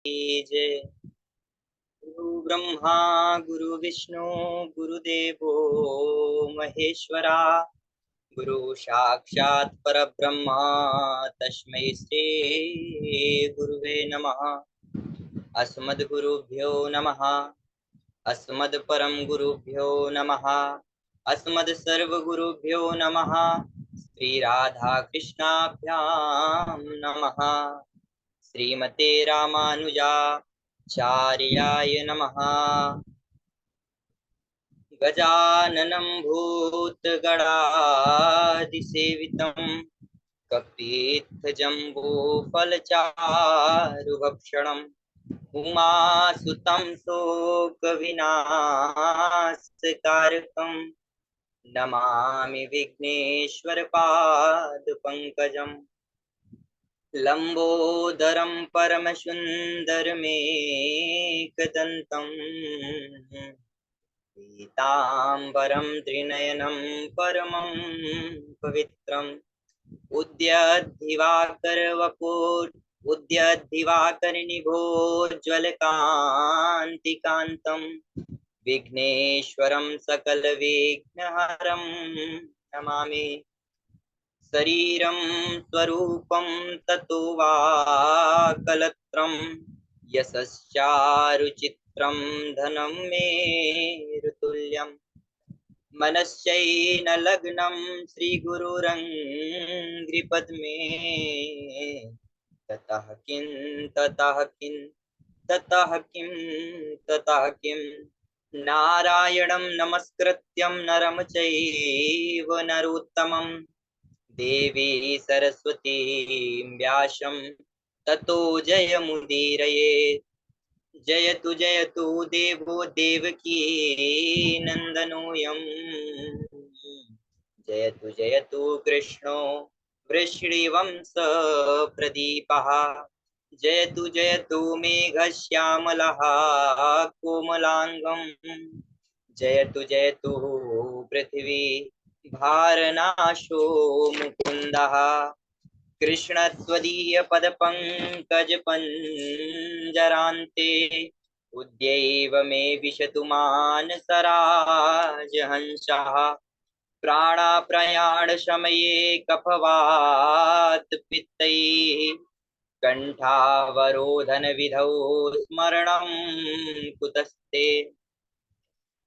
की जय। गुरु ब्रह्मा गुरु विष्णु गुरुदेवो महेश्वरा, गुरु साक्षात् परब्रह्मा तस्मै श्री गुरुवे नमः। अस्मद्गुरुभ्यो नमः। अस्मद्परम गुरुभ्यो नमः। अस्मद् सर्वगुरुभ्यो नमः। श्री राधा कृष्णाभ्यां नमः। श्रीमते रामानुजाचार्याय नमः। गजाननं भूतगणादिसेवितं कपित्थजम्बूफलचारुभक्षणम् उमासुतं शोकविनाशकारकं नमामि विघ्नेश्वरपादपङ्कजम्। लंबोदरं परमसुन्दरमेकदन्तं पीताम्बरं त्रिनयनं परमं पवित्रम् उद्यद्दिवाकरनिभोज्ज्वलकान्तिकान्तं विघ्नेश्वरं सकलविघ्नहरं नमामि। शरीरं स्वरूपं ततो वा कलत्रं यशश्चारुचित्रं धनं मेरुतुल्यम्। मनश्चैनलग्नं श्रीगुरुरङ्घ्रिपद्मे ततः किं ततः किं ततः किं ततः किं नारायणं नमस्कृत्यं नरं चैव नरोत्तमं देवी सरस्वतीं व्यासं ततो जयमुदीरयेत्। जयतु देवो देवकी नन्दनोऽयं, जयतु कृष्णो वृषणीवंश प्रदीपः, जयतु मेघश्यामलः कोमलाङ्गं, जयतु पृथिवी भारनाशो मुकुन्दः। कृष्णत्वदीयपदपङ्कजपञ्जरान्ते उद्यैव मे विशतु मानसराजहंसः। प्राणाप्रयाणसमये कफवातपित्तैः कण्ठावरोधनविधौ स्मरणं कुतस्ते।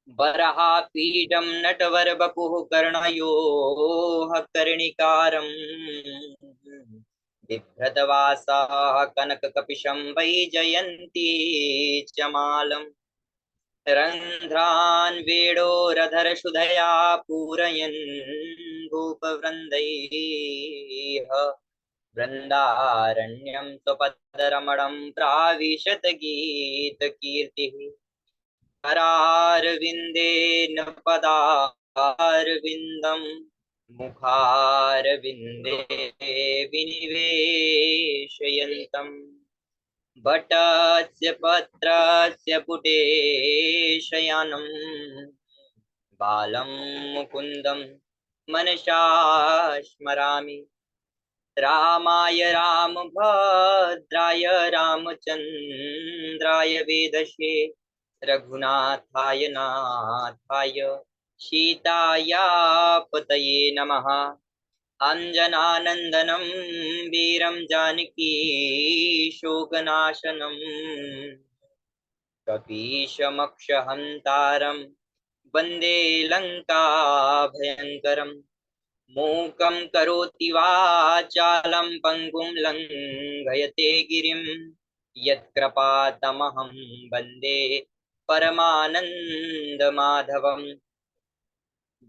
वराहपीठं नटवरवपुः कर्णयोः कर्णिकारम् बिभ्रतवासाः कनककपिशं वैजयन्ती च मालम्। रन्ध्रान् वेणोरधरसुधया पूरयन् भूपवृन्दैः वृन्दारण्यं स्वपदरमणं प्राविशत गीतकीर्तिः। करारविन्देन पदारविन्दं मुखारविन्दे विनिवेशयन्तम्। वटस्य पत्रस्य पुटे शयानं बालं मुकुन्दं मनसा स्मरामि। रामाय रामभद्राय रामचन्द्राय वेदसे रघुनाथाय नाथाय सीताया पतये नमः। अञ्जनानन्दनं वीरं जानकी शोकनाशनं कपीशमक्षहन्तारं वन्दे लङ्काभयङ्करम्। मूकं करोति वाचालं पङ्गुं लङ्घयते गिरिं यत्कृपातमहं वन्दे परमानन्दमाधवम्।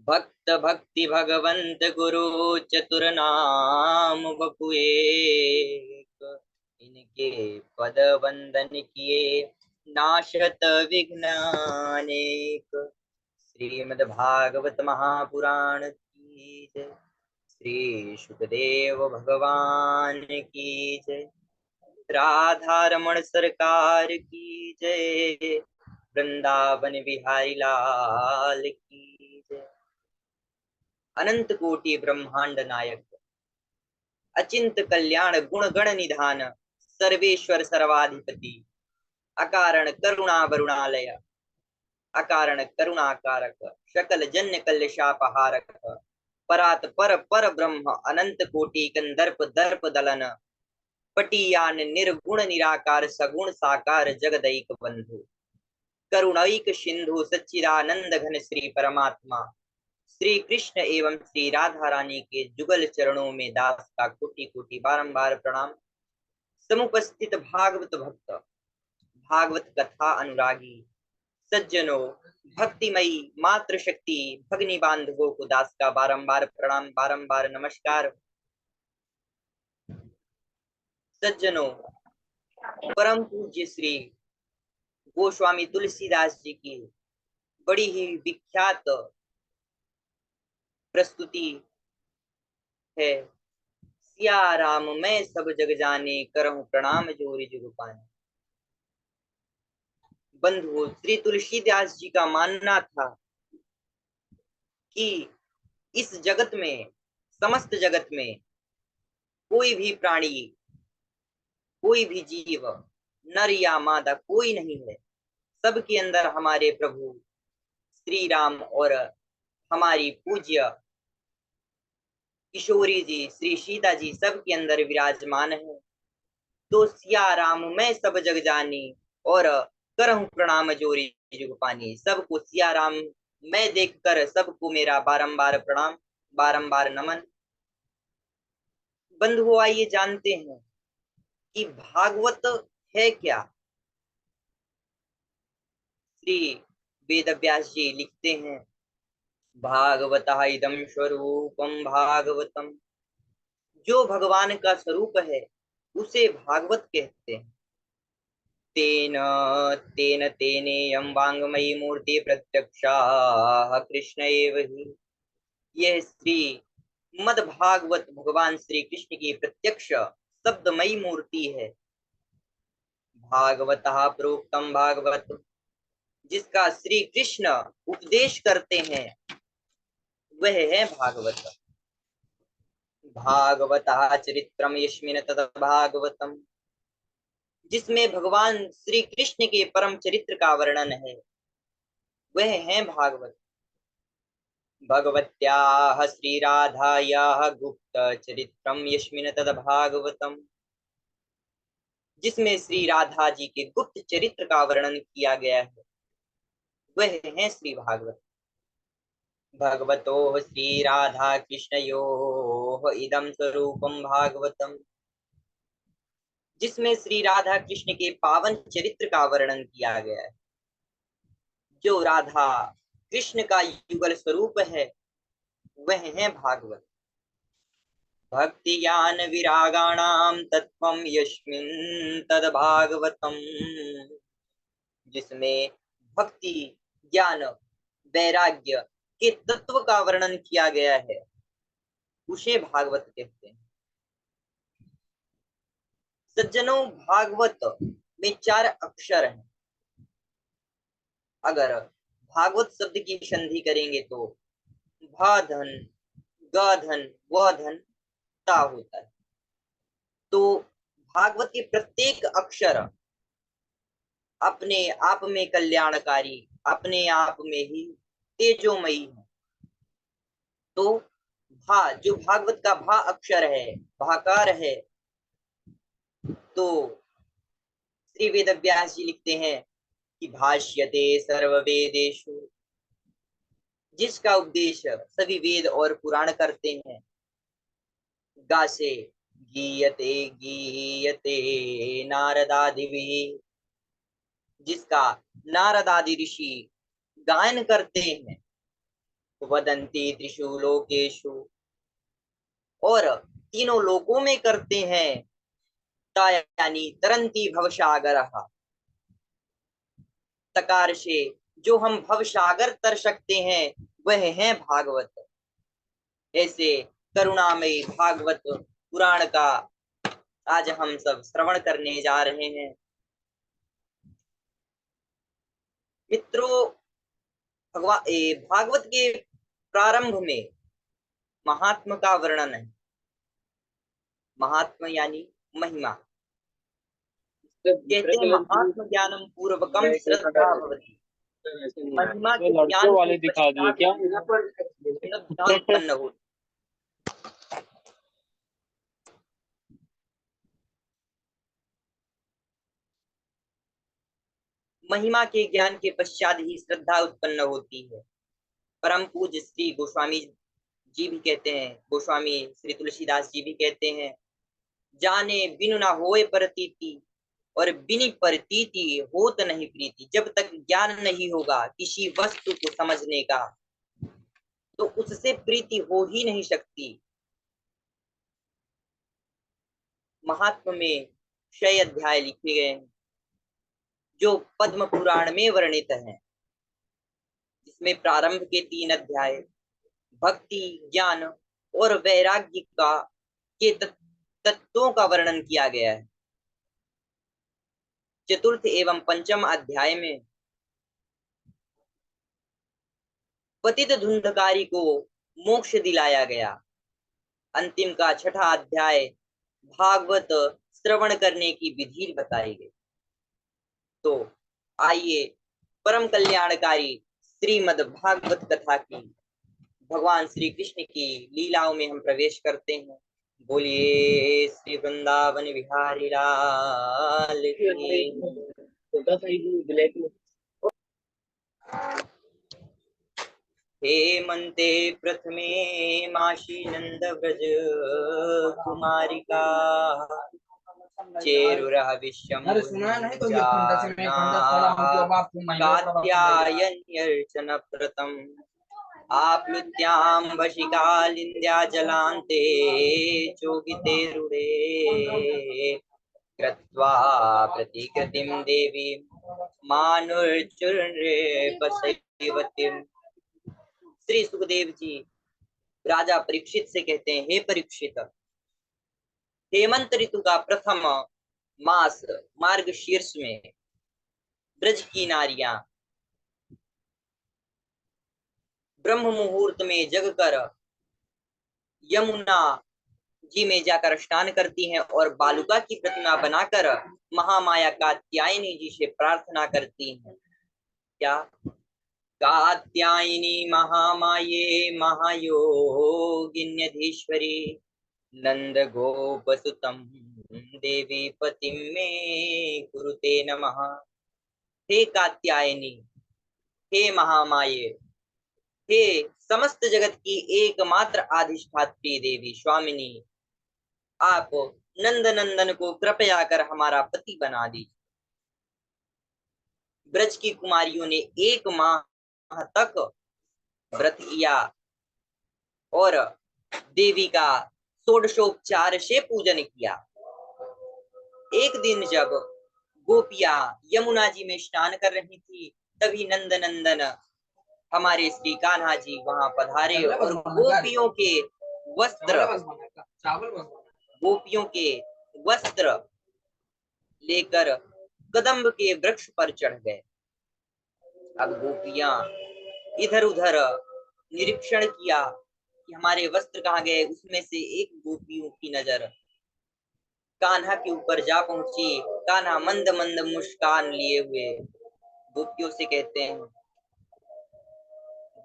भक्त भक्ति भगवंत गुरु चतुरनाम बपुएक, इनके पद वंदन किए नाशत विघ्नानेक। श्रीमद्भागवत महापुराण की जय। श्री सुखदेव भगवान की जय। राधा रमण सरकार की जय। वृंदावन बिहारी लाल की जय। अनंत कोटि ब्रह्मांड नायक अचिंत कल्याण गुण गण निधान सर्वेश्वर सर्वाधिपति अकारण करुणा वरुणालय, अकारण करुणाकारक, सकल जन्य कल्यशापहारक, परात पर पर ब्रह्म अनंत कोटि कंदर्प दर्प दलन, पटियान निर्गुण निराकार सगुण साकार जगदैक बंधु, करुणैक सिंधु सच्चिदानंद घन श्री परमात्मा श्री कृष्ण एवं श्री राधा रानी के जुगल चरणों में दास का कोटि कोटि बारंबार प्रणाम। समुपस्थित भागवत भक्त, भागवत कथा अनुरागी सज्जनों, भक्तिमयी मातृशक्ति भगनी बांधवों को दास का बारंबार प्रणाम, बारंबार नमस्कार। सज्जनों, परम पूज्य श्री गोस्वामी तुलसीदास जी की बड़ी ही विख्यात प्रस्तुति है, सिया राम मैं सब जग जाने, करहूं प्रणाम जोरी जुग पाने। बंधुओं, श्री तुलसीदास जी का मानना था कि इस जगत में, समस्त जगत में कोई भी प्राणी, कोई भी जीव, नर या मादा कोई नहीं है, सबके अंदर हमारे प्रभु श्री राम और हमारी पूज्य किशोरी जी श्री सीता जी सबके अंदर विराजमान है। तो सिया राम मैं सब जग जानी और करहूं प्रणाम जोरी जुग पानी। सबको सिया राम मैं देखकर सबको मेरा बारंबार प्रणाम, बारंबार नमन। बंधुओं, आइए जानते हैं कि भागवत है क्या। श्री वेद व्यास जी लिखते हैं, भागवता इदं स्वरूपम भागवतम, जो भगवान का स्वरूप है उसे भागवत कहते हैं। तेन तेन तेनेयं वाङ्मयी मूर्ति प्रत्यक्षा कृष्ण एव ही। यह श्री मद भागवत भगवान श्री कृष्ण की प्रत्यक्ष शब्दमयी मूर्ति है। भागवतः प्रोक्तम भागवत, जिसका श्री कृष्ण उपदेश करते हैं वह है भागवत। भागवतः चरित्रम यस्मिन् तत् भागवतम, जिसमें भगवान श्री कृष्ण के परम चरित्र का वर्णन है वह है भागवत। भगवत्याः श्री राधायाः गुप्त चरित्रम यस्मिन् तत् भागवतम, जिसमें श्री राधा जी के गुप्त चरित्र का वर्णन किया गया है वह है श्री भागवत। भगवतो श्री राधा कृष्णयोः इदं स्वरूपम भागवतम, जिसमें श्री राधा कृष्ण के पावन चरित्र का वर्णन किया गया है। जो राधा कृष्ण का युगल स्वरूप है वह है भागवत। भक्ति ज्ञान विरागाणाम तत्वम यस्मिन् तद भागवतम, जिसमें भक्ति ज्ञान वैराग्य के तत्व का वर्णन किया गया है उसे भागवत कहते हैं। सज्जनों, भागवत में 4 अक्षर हैं। अगर भागवत शब्द की संधि करेंगे तो भा धन, ग धन, व धन, ता होता है। तो भागवत के प्रत्येक अक्षर अपने आप में कल्याणकारी, अपने आप में ही तेजोमयी है। तो भा, जो भागवत का भा अक्षर है, भाकार है, तो श्री वेद व्यास जी लिखते हैं कि भाष्यते सर्ववेदेषु, जिसका उपदेश सभी वेद और पुराण करते हैं। गासे गीयते गीयते नारदादिभिः, जिसका नारद आदि ऋषि गायन करते हैं। वदंती त्रिषु लोकेषु, और तीनों लोकों में करते हैं। यानी तरंती भवसागर, तकार से जो हम भवसागर तर सकते हैं वह है भागवत। ऐसे करुणामयी भागवत पुराण का आज हम सब श्रवण करने जा रहे हैं। मित्रों, भागवत के प्रारंभ में महात्म का वर्णन है। महात्म यानी महिमा। कहते हैं आत्मज्ञानम पूर्वकम श्रद्धा भवति। महिमा तो के लड़के ज्ञान के वाले दिखा दिए पश्चात क्या? श्रद्धा उत्पन्न हो। महिमा के ज्ञान के पश्चात ही श्रद्धा उत्पन्न होती है। परम पूज्य श्री गोस्वामी जी भी कहते हैं, गोस्वामी श्री तुलसीदास जी भी कहते हैं, जाने बिनु ना होए प्रतीति, और बिनी प्रतीति होत नहीं प्रीति। जब तक ज्ञान नहीं होगा किसी वस्तु को समझने का, तो उससे प्रीति हो ही नहीं सकती। महात्मा में 6 अध्याय लिखे गए हैं जो पद्म पुराण में वर्णित हैं, जिसमें प्रारंभ के 3 अध्याय भक्ति, ज्ञान और वैराग्य का के तत्वों का वर्णन किया गया है। चतुर्थ एवं पंचम अध्याय में पतित धुंधकारी को मोक्ष दिलाया गया। अंतिम का 6ठा अध्याय भागवत श्रवण करने की विधि बताई गई। तो आइए परम कल्याणकारी श्रीमद् भागवत कथा की, भगवान श्री कृष्ण की लीलाओं में हम प्रवेश करते हैं। बोलिए श्री वृंदावन बिहारी लाल की। हेमंते प्रथमे माशी नंद व्रज कुमारिका, चेरुरः विश्वं कात्यायन्यर्चन प्रतम्, आप्लुत्यां वशिकालिन्द्या जलान्ते चोगिते रुडे, कृत्वा प्रतिकृतिं देवीं मानुर्चूर्णे बसैवतीम्। श्री सुखदेव जी राजा परीक्षित से कहते हैं, हे परीक्षित, हेमंत ऋतु का प्रथम मास मार्गशीर्ष में ब्रज की नारियां ब्रह्म मुहूर्त में जगकर यमुना जी में जाकर स्नान करती हैं और बालुका की प्रतिमा बनाकर महामाया कात्यायनी जी से प्रार्थना करती हैं। क्या? कात्यायनी महामाये महायोगिन्यधीश्वरी, नंद गोप सुतम देवी पतिम में कुरुते नमः। हे कात्यायनी, हे महामाये, हे समस्त जगत की एकमात्र अधिष्ठात्री देवी स्वामिनी, आप नंद नंदन को कृपया कर हमारा पति बना दीजिए। ब्रज की कुमारियों ने 1 माह तक व्रत किया और देवी का षोडशोपचार से पूजन किया। एक दिन जब गोपियां यमुना जी में स्नान कर रही थी, तभी नंद नंदन हमारे श्री कान्हा जी वहां पधारे और गोपियों के वस्त्र लेकर कदम्ब के वृक्ष पर चढ़ गए। अब गोपियां इधर उधर निरीक्षण किया कि हमारे वस्त्र कहाँ गए। उसमें से एक गोपियों की नजर कान्हा के ऊपर जा पहुंची। कान्हा मंद मंद मुस्कान लिए हुए गोपियों से कहते हैं,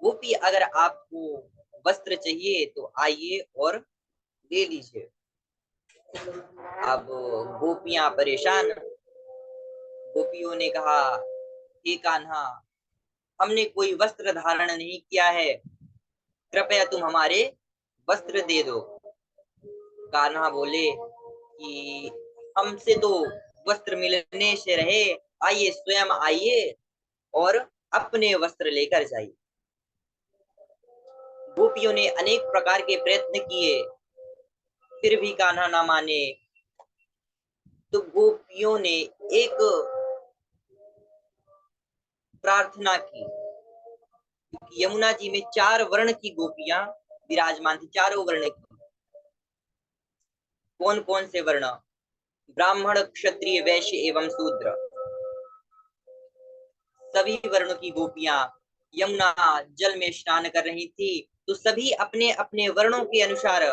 गोपी अगर आपको वस्त्र चाहिए तो आइए और ले लीजिए। अब गोपियां परेशान। गोपियों ने कहा, हे कान्हा, हमने कोई वस्त्र धारण नहीं किया है, कृपया तुम हमारे वस्त्र दे दो। कान्हा बोले कि हमसे तो वस्त्र मिलने से रहे, आइए स्वयं आइए और अपने वस्त्र लेकर जाइए। गोपियों ने अनेक प्रकार के प्रयत्न किए, फिर भी कान्हा ना माने। तो गोपियों ने एक प्रार्थना की। यमुना जी में 4 वर्ण की गोपियां विराजमान थी, चारों वर्ण की। कौन कौन से वर्ण? ब्राह्मण, क्षत्रिय, वैश्य एवं शूद्र, सभी वर्णों की गोपियां यमुना जल में स्नान कर रही थी। तो सभी अपने अपने वर्णों के अनुसार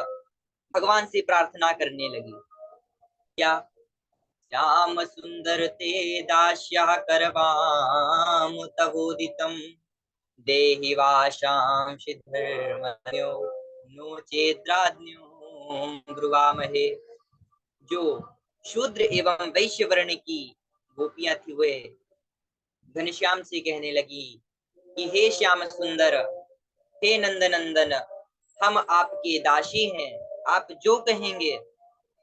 भगवान से प्रार्थना करने लगी। क्या? श्याम सुंदर ते दास्यः करवाम तवोदितम् देहि वाशांसि धर्मज्ञो नो चेद्राज्ञो ब्रुवामहे। जो शूद्र एवं वैश्य वर्ण की गोपियां थी वे घनश्याम से कहने लगी कि हे श्याम सुंदर, हे नंद नंदन, हम आपके दासी हैं, आप जो कहेंगे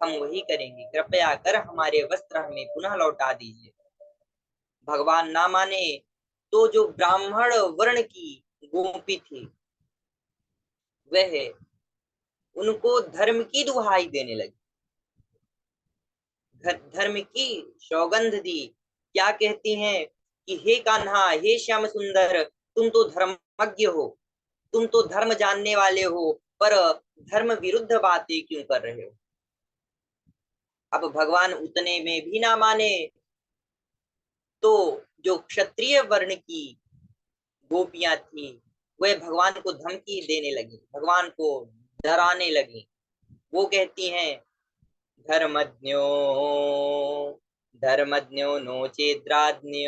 हम वही करेंगे, कृपया कर हमारे वस्त्र हमें पुनः लौटा दीजिए। भगवान ना माने तो जो ब्राह्मण वर्ण की गोपी थी वह उनको धर्म की दुहाई देने लगी, धर्म की सौगंध दी। क्या कहती हैं कि हे कान्हा, हे श्याम सुंदर, तुम तो धर्मज्ञ हो, तुम तो धर्म जानने वाले हो, पर धर्म विरुद्ध बातें क्यों कर रहे हो। अब भगवान उतने में भी ना माने तो जो क्षत्रिय वर्ण की गोपियां थी वह भगवान को धमकी देने लगी, भगवान को डराने लगी। वो कहती हैं धर्मज्ञो धर्मज्ञो नो चेद्राज्ञ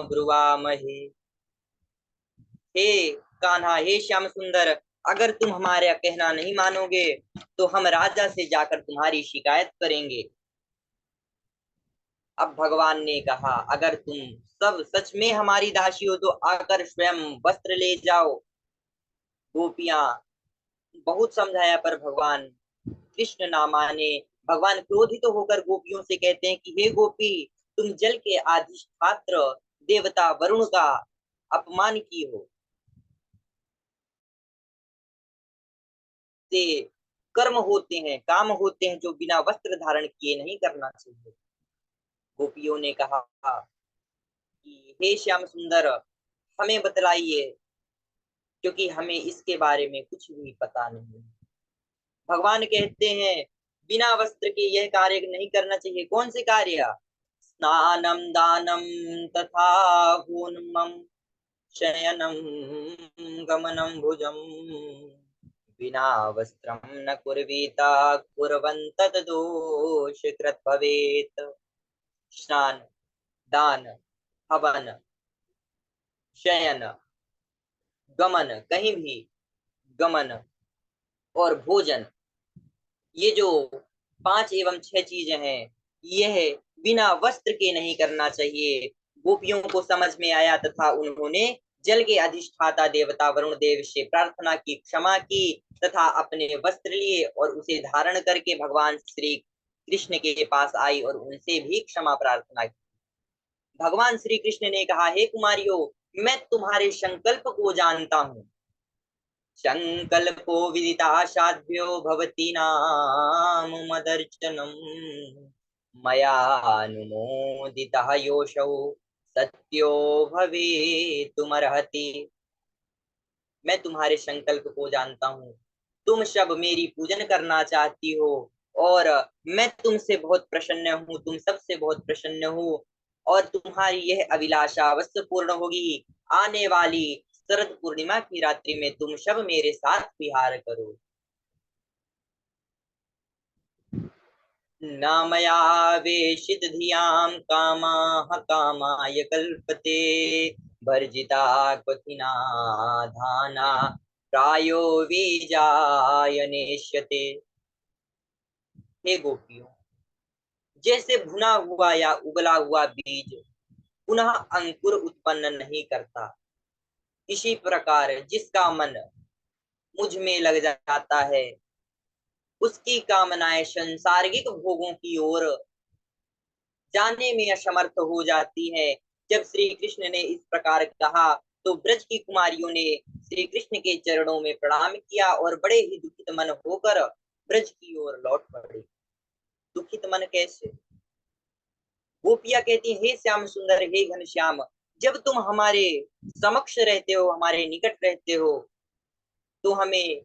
ब्रुवामहे। हे कान्हा, हे श्याम सुंदर, अगर तुम हमारा कहना नहीं मानोगे तो हम राजा से जाकर तुम्हारी शिकायत करेंगे। अब भगवान ने कहा अगर तुम सब सच में हमारी दासी हो तो आकर स्वयं वस्त्र ले जाओ। गोपियां बहुत समझाया पर भगवान कृष्ण ना माने। भगवान क्रोधित होकर गोपियों से कहते हैं कि हे गोपी, तुम जल के अधिष्ठात्र देवता वरुण का अपमान की हो, से कर्म होते हैं, काम होते हैं जो बिना वस्त्र धारण किए नहीं करना चाहिए। गोपियों ने कहा कि हे श्याम सुंदर, हमें बतलाइए क्योंकि हमें इसके बारे में कुछ भी पता नहीं। भगवान कहते हैं बिना वस्त्र के यह कार्य नहीं करना चाहिए। कौन से कार्य? स्नानम दानम तथा भूनमं शयनम गमनम भुजम विना वस्त्रं न कुर्वीता कुर्वन्तः दोषकृत् भवेत्। स्नान, दान, हवन, शयन, गमन, कहीं भी गमन और भोजन, ये जो 5 एवं 6 चीजें हैं यह बिना वस्त्र के नहीं करना चाहिए। गोपियों को समझ में आया तथा उन्होंने जल के अधिष्ठाता देवता वरुण देव से प्रार्थना की, क्षमा की तथा अपने वस्त्र लिए और उसे धारण करके भगवान श्री कृष्ण के पास आई और उनसे भी क्षमा प्रार्थना की। भगवान श्री कृष्ण ने कहा हे कुमारियों, मैं तुम्हारे संकल्प को जानता हूँ। संकल्पो विदिता साध्यो भवती नाम मदर्चनम मया अनुमोदितः योषौ सत्यो भवेतुमर्हति। मैं तुम्हारे संकल्प को जानता हूँ, तुम सब मेरी पूजन करना चाहती हो और मैं तुमसे बहुत प्रसन्न हूँ, तुम सबसे बहुत प्रसन्न हूँ और तुम्हारी यह अभिलाषा अवश्य पूर्ण होगी। आने वाली शरद पूर्णिमा की रात्रि में तुम सब मेरे साथ विहार करो। न मया वेशित धियां कामाः कामाय कल्पते वर्जिता क्वथिना धाना प्रायो बीजाय नेष्यते। हे गोपियों, जैसे भुना हुआ या उबला हुआ बीज पुनः अंकुर उत्पन्न नहीं करता, इसी प्रकार जिसका मन मुझ में लग जाता है उसकी कामनाएं संसारिक भोगों की ओर जाने में असमर्थ हो जाती है। जब श्री कृष्ण ने इस प्रकार कहा तो ब्रज की कुमारियों ने श्री कृष्ण के चरणों में प्रणाम किया और बड़े ही दुखित मन होकर ब्रज की ओर लौट पड़े। दुखित मन कैसे? गोपियां कहती हे श्याम सुंदर, हे घनश्याम, जब तुम हमारे समक्ष रहते हो, हमारे निकट रहते हो तो हमें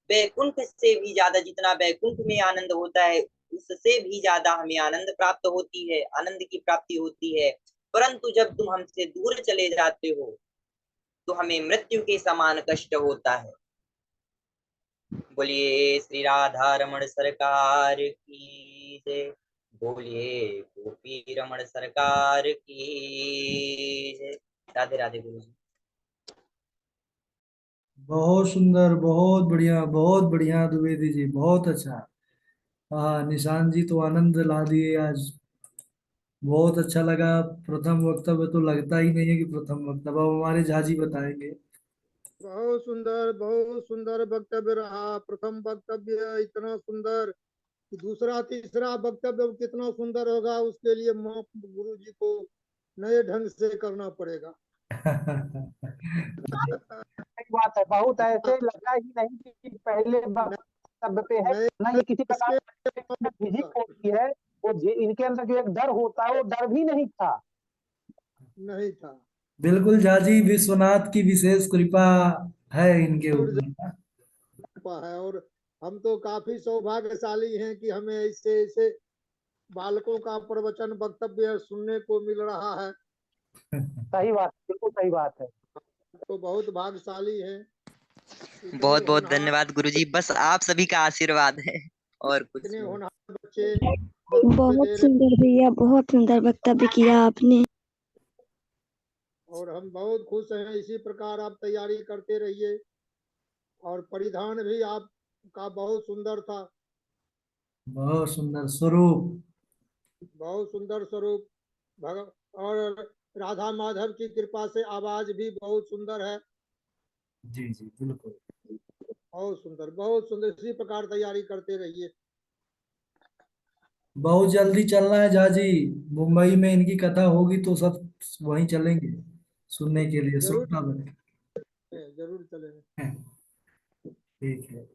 वैकुंठ से भी ज्यादा, जितना वैकुंठ में आनंद होता है उससे भी ज्यादा हमें आनंद प्राप्त होती है, आनंद की प्राप्ति होती है। परंतु जब तुम हमसे दूर चले जाते हो तो हमें मृत्यु के समान कष्ट होता है। बोलिए श्री राधा रमण सरकार की जय। बोलिए गोपी रमण सरकार की जय। राधे राधे गुरु जी। बहुत सुंदर, बहुत बढ़िया द्विवेदी जी, बहुत अच्छा। हाँ, निशांत जी तो आनंद ला दिए आज। बहुत अच्छा लगा। प्रथम वक्तव्य तो लगता ही नहीं है कि प्रथम वक्तव्य, अब हमारे झाजी बताएंगे। बहुत सुंदर वक्तव्य रहा। प्रथम वक्तव्य इतना सुंदर कि दूसरा तीसरा वक्तव्य कितना सुंदर होगा, उसके लिए गुरु जी को नए ढंग से करना पड़ेगा। सही बात है, बहुत ऐसे लगा ही नहीं कि पहले वक्तव्य पे है नए ना, ये किसी प्रकार इसके की झिझक होती है। वो इनके अंदर जो एक डर होता है, वो डर भी नहीं था। नहीं था। बिल्कुल झाजी, विश्वनाथ की विशेष कृपा है इनके जरूर ऊपर। है। और हम तो काफी सौभाग्यशाली हैं कि हमें ऐसे ऐसे बालकों का प्रवचन वक्तव्य सुनने को मिल रहा है। सही बात, बिल्कुल सही बात है। तो बहुत भाग्यशाली हैं। इतने बहुत बहुत होनहार धन्यवाद गुरु जी, बस आप सभी का आशीर्वाद है और कुछ इतने नहीं। होनहार बच्चे वक्तव्य बहुत दे रहे। सुंदर भैया, बहुत सुंदर वक्तव्य किया आपने। और हम बहुत खुश हैं। इसी प्रकार आप तैयारी करते रहिए। और परिधान भी आपका बहुत सुंदर था। बहुत सुंदर स्वरूप। बहुत सुंदर स्वरूप। और राधा माधव की कृपा से आवाज भी बहुत सुंदर है। जी जी बिल्कुल। बहुत सुंदर, बहुत सुंदर। इसी प्रकार तैयारी करते रहिए। बहुत जल्दी चलना है झाजी। मुंबई में इनकी कथा होगी तो सब वहीं चलेंगे सुनने के लिए, जरूर सुनना बने। जरूर चलेंगे। ठीक है।